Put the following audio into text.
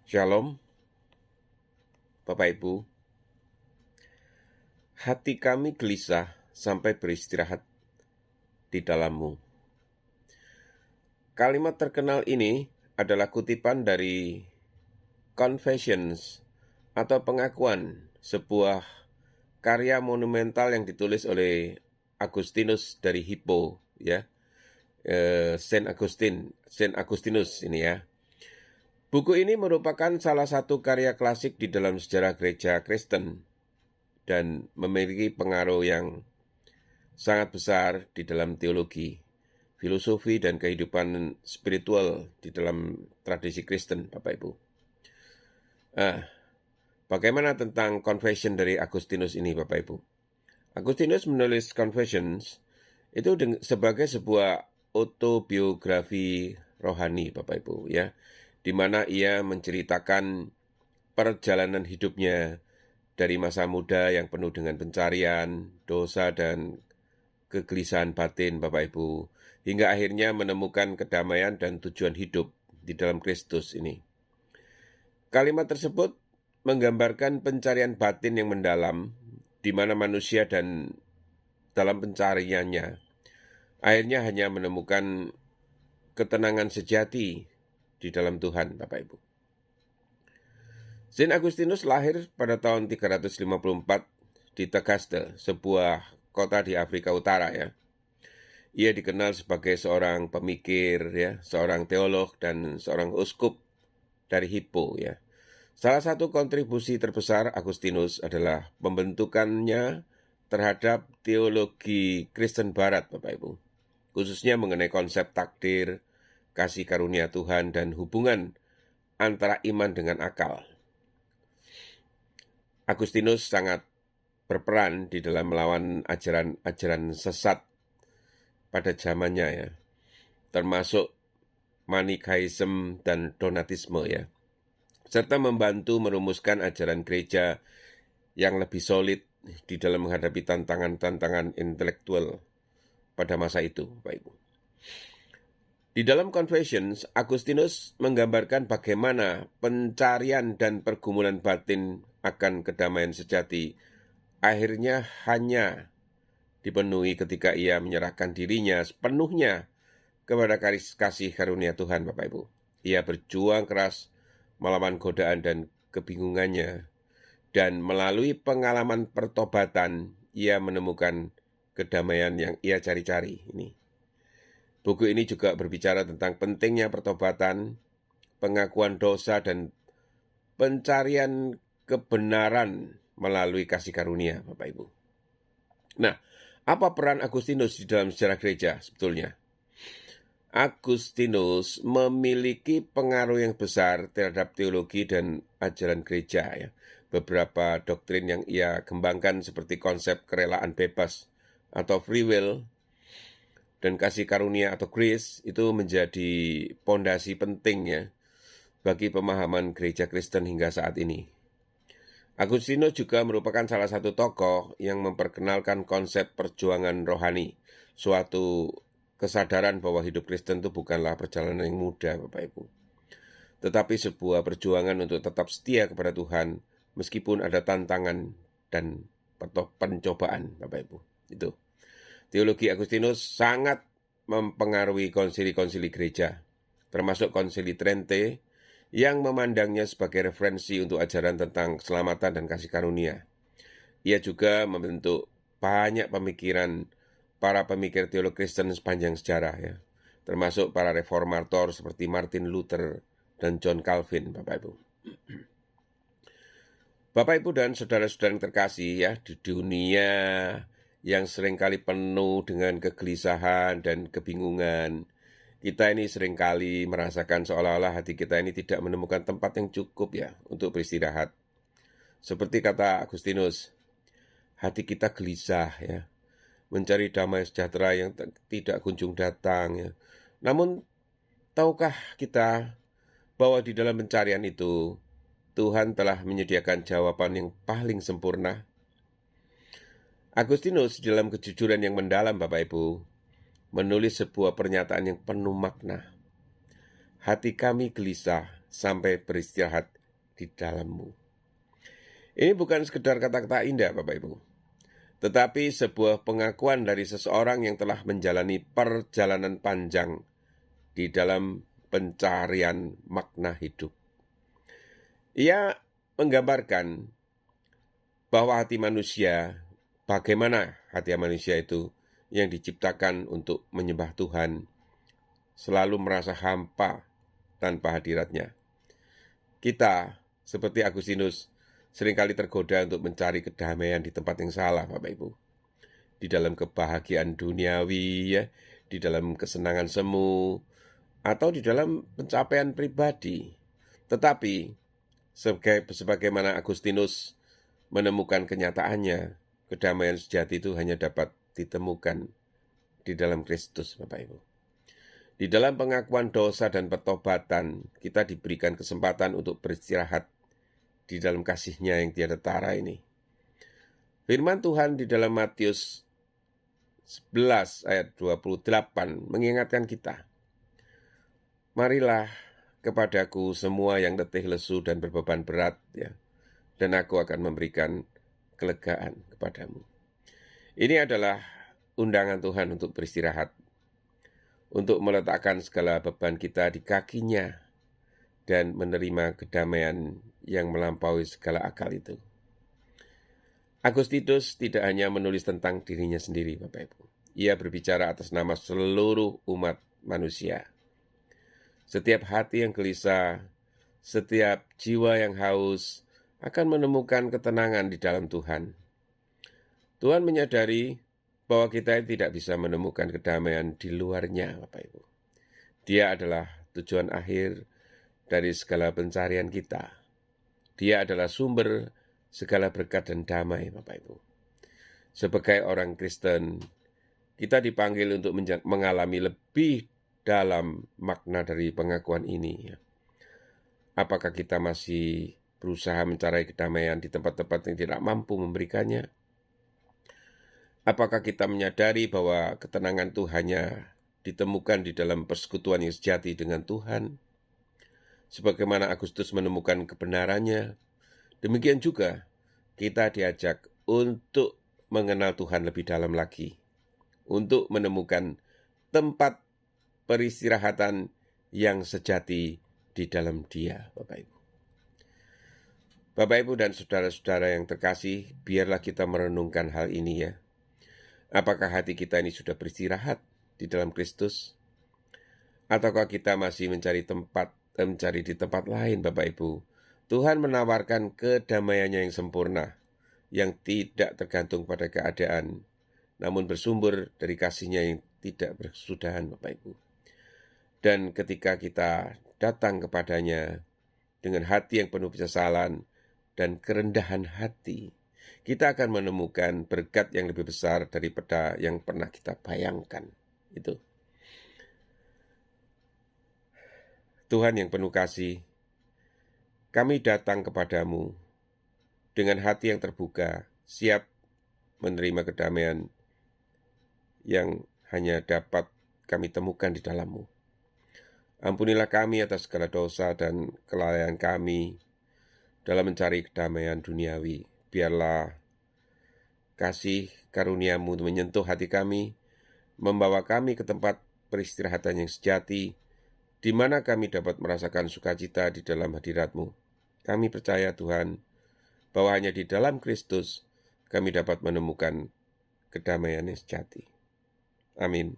Shalom, Bapak Ibu. Hati kami gelisah sampai beristirahat di dalam-Mu. Kalimat terkenal ini adalah kutipan dari Confessions atau pengakuan, sebuah karya monumental yang ditulis oleh Agustinus dari Hippo, ya, Saint Agustinus ini ya. Buku ini merupakan salah satu karya klasik di dalam sejarah gereja Kristen dan memiliki pengaruh yang sangat besar di dalam teologi, filosofi, dan kehidupan spiritual di dalam tradisi Kristen, Bapak Ibu. Bagaimana tentang Confession dari Agustinus ini, Bapak Ibu? Agustinus menulis Confessions itu sebagai sebuah autobiografi rohani, Bapak Ibu, ya, di mana ia menceritakan perjalanan hidupnya dari masa muda yang penuh dengan pencarian, dosa, dan kegelisahan batin, Bapak Ibu, hingga akhirnya menemukan kedamaian dan tujuan hidup di dalam Kristus ini. Kalimat tersebut menggambarkan pencarian batin yang mendalam, di mana manusia dan dalam pencariannya akhirnya hanya menemukan ketenangan sejati di dalam Tuhan, Bapak Ibu. Saint Agustinus lahir pada tahun 354 di Tagaste, sebuah kota di Afrika Utara ya. Ia dikenal sebagai seorang pemikir ya, seorang teolog dan seorang uskup dari Hippo ya. Salah satu kontribusi terbesar Agustinus adalah pembentukannya terhadap teologi Kristen Barat, Bapak Ibu, khususnya mengenai konsep takdir, kasih karunia Tuhan, dan hubungan antara iman dengan akal. Agustinus sangat berperan di dalam melawan ajaran-ajaran sesat pada zamannya ya, termasuk Manikaisme dan Donatisme ya, serta membantu merumuskan ajaran gereja yang lebih solid di dalam menghadapi tantangan-tantangan intelektual pada masa itu, Bapak Ibu. Di dalam Confessions, Agustinus menggambarkan bagaimana pencarian dan pergumulan batin akan kedamaian sejati akhirnya hanya dipenuhi ketika ia menyerahkan dirinya sepenuhnya kepada kasih karunia Tuhan, Bapak Ibu. Ia berjuang keras melawan godaan dan kebingungannya, dan melalui pengalaman pertobatan ia menemukan kedamaian yang ia cari-cari ini. Buku ini juga berbicara tentang pentingnya pertobatan, pengakuan dosa, dan pencarian kebenaran melalui kasih karunia, Bapak Ibu. Nah, apa peran Agustinus di dalam sejarah gereja sebetulnya? Agustinus memiliki pengaruh yang besar terhadap teologi dan ajaran gereja ya. Beberapa doktrin yang ia kembangkan seperti konsep kerelaan bebas atau free will dan kasih karunia atau grace itu menjadi pondasi penting ya bagi pemahaman gereja Kristen hingga saat ini. Agustinus juga merupakan salah satu tokoh yang memperkenalkan konsep perjuangan rohani, suatu kesadaran bahwa hidup Kristen itu bukanlah perjalanan yang mudah, Bapak Ibu, tetapi sebuah perjuangan untuk tetap setia kepada Tuhan meskipun ada tantangan dan pencobaan, Bapak Ibu. Itu. Teologi Agustinus sangat mempengaruhi konsili-konsili gereja, termasuk konsili Trente, yang memandangnya sebagai referensi untuk ajaran tentang keselamatan dan kasih karunia. Ia juga membentuk banyak pemikiran para pemikir teologi Kristen sepanjang sejarah ya, termasuk para reformator seperti Martin Luther dan John Calvin, Bapak Ibu. Bapak Ibu dan saudara-saudara yang terkasih ya, di dunia yang seringkali penuh dengan kegelisahan dan kebingungan, kita ini seringkali merasakan seolah-olah hati kita ini tidak menemukan tempat yang cukup ya untuk beristirahat. Seperti kata Agustinus, hati kita gelisah ya, mencari damai sejahtera yang tidak kunjung datang ya. Namun, tahukah kita bahwa di dalam pencarian itu, Tuhan telah menyediakan jawaban yang paling sempurna? Agustinus dalam kejujuran yang mendalam, Bapak Ibu, menulis sebuah pernyataan yang penuh makna. Hati kami gelisah sampai beristirahat di dalammu. Ini bukan sekedar kata-kata indah, Bapak Ibu, tetapi sebuah pengakuan dari seseorang yang telah menjalani perjalanan panjang di dalam pencarian makna hidup. Ia menggambarkan bahwa hati manusia, bagaimana hati manusia itu yang diciptakan untuk menyembah Tuhan, selalu merasa hampa tanpa hadiratnya. Kita, seperti Agustinus, seringkali tergoda untuk mencari kedamaian di tempat yang salah, Bapak Ibu. Di dalam kebahagiaan duniawi, di dalam kesenangan semu, atau di dalam pencapaian pribadi. Tetapi, sebagaimana Agustinus menemukan kenyataannya, kedamaian sejati itu hanya dapat ditemukan di dalam Kristus, Bapak Ibu. Di dalam pengakuan dosa dan pertobatan, kita diberikan kesempatan untuk beristirahat di dalam kasih-Nya yang tiada tara ini. Firman Tuhan di dalam Matius 11 ayat 28 mengingatkan kita, marilah kepadaku semua yang letih lesu dan berbeban berat, dan aku akan memberikan kelegaan kepadamu. Ini adalah undangan Tuhan untuk beristirahat, untuk meletakkan segala beban kita di kaki-Nya dan menerima kedamaian yang melampaui segala akal itu. Agustinus tidak hanya menulis tentang dirinya sendiri, Bapak Ibu. Ia berbicara atas nama seluruh umat manusia. Setiap hati yang gelisah, setiap jiwa yang haus akan menemukan ketenangan di dalam Tuhan. Tuhan menyadari bahwa kita tidak bisa menemukan kedamaian di luarnya, Bapak Ibu. Dia adalah tujuan akhir dari segala pencarian kita. Dia adalah sumber segala berkat dan damai, Bapak Ibu. Sebagai orang Kristen, kita dipanggil untuk mengalami lebih dalam makna dari pengakuan ini. Apakah kita masih berusaha mencari kedamaian di tempat-tempat yang tidak mampu memberikannya? Apakah kita menyadari bahwa ketenangan itu hanya ditemukan di dalam persekutuan yang sejati dengan Tuhan? Sebagaimana Agustinus menemukan kebenarannya, demikian juga kita diajak untuk mengenal Tuhan lebih dalam lagi, untuk menemukan tempat peristirahatan yang sejati di dalam Dia, Bapak Ibu. Bapak Ibu dan saudara-saudara yang terkasih, biarlah kita merenungkan hal ini ya. Apakah hati kita ini sudah beristirahat di dalam Kristus? Ataukah kita masih mencari di tempat lain, Bapak Ibu? Tuhan menawarkan kedamaiannya yang sempurna, yang tidak tergantung pada keadaan, namun bersumber dari kasih-Nya yang tidak berkesudahan, Bapak Ibu. Dan ketika kita datang kepadanya dengan hati yang penuh penyesalan dan kerendahan hati, kita akan menemukan berkat yang lebih besar daripada yang pernah kita bayangkan. Itu. Tuhan yang penuh kasih, kami datang kepadamu dengan hati yang terbuka, siap menerima kedamaian yang hanya dapat kami temukan di dalam-Mu. Ampunilah kami atas segala dosa dan kelalaian kami dalam mencari kedamaian duniawi. Biarlah kasih karunia-Mu menyentuh hati kami, membawa kami ke tempat peristirahatan yang sejati, di mana kami dapat merasakan sukacita di dalam hadirat-Mu. Kami percaya Tuhan, bahwa hanya di dalam Kristus kami dapat menemukan kedamaian yang sejati. Amin.